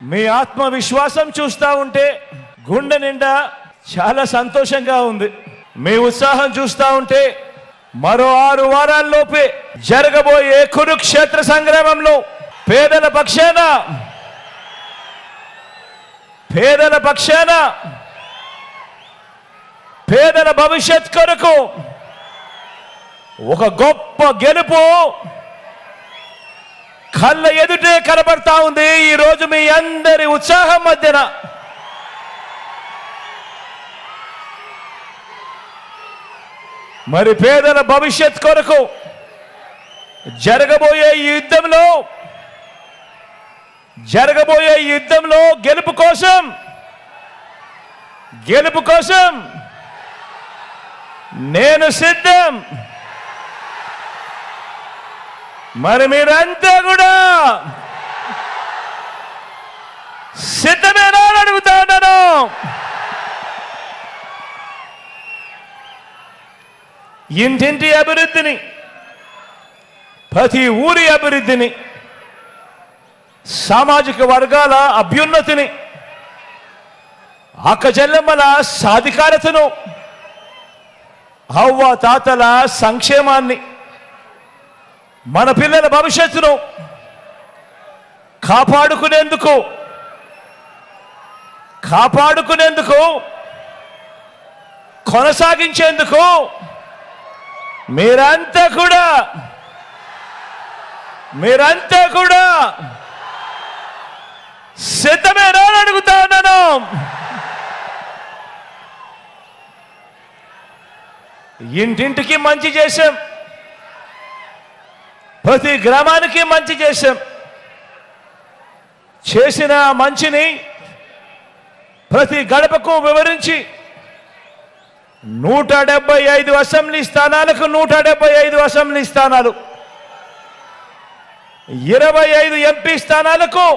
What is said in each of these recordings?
మీ ఆత్మవిశ్వాసం చూస్తూ ఉంటే గుండె నిండా చాలా సంతోషంగా ఉంది. మీ ఉత్సాహం చూస్తూ ఉంటే మరో 6 వారాల్లోపే జరగబోయే కురుక్షేత్ర సంగ్రామంలో పేదల పక్షాన పేదల భవిష్యత్ కొరకు ఒక గొప్ప గెలుపు కళ్ళ ఎదుటే కనబడతా ఉంది. ఈ రోజు మీ అందరి ఉత్సాహం మధ్యన మరి పేదల భవిష్యత్ కొరకు జరగబోయే యుద్ధంలో గెలుపు కోసం నేను సిద్ధం. మరి మీరంతా కూడా సిద్ధమేనా అని అడుగుతా ఉన్నాను. ఇంటింటి అభివృద్ధిని, ప్రతి ఊరి అభివృద్ధిని, సామాజిక వర్గాల అభ్యున్నతిని, అక్కచెల్లెమ్మల సాధికారతను, అవ్వ తాతల సంక్షేమాన్ని, మన పిల్లల భవిష్యత్తును కాపాడుకునేందుకు కొనసాగించేందుకు మీరంతా కూడా సిద్ధమేనా అని అడుగుతా ఉన్నాను. ఇంటింటికి మంచి చేశాం, ప్రతి గ్రామానికి మంచి చేశాం. చేసిన మంచిని ప్రతి గడపకు వివరించి 175 అసెంబ్లీ స్థానాలకు 175 అసెంబ్లీ స్థానాలు, 25 ఎంపీ స్థానాలకు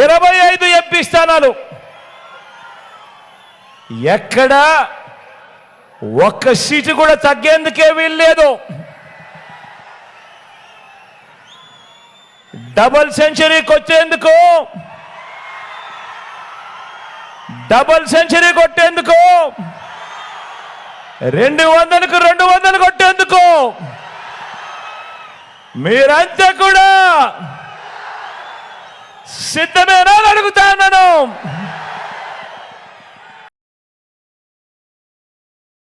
25 ఎంపీ స్థానాలు, ఎక్కడా ఒక్క సీటు కూడా తగ్గేందుకే వీల్లేదు. డబుల్ సెంచరీ కొట్టేందుకు 200కు 200 కొట్టేందుకు మీరంతా కూడా సిద్ధమేనా అని అడుగుతా ఉన్నాను.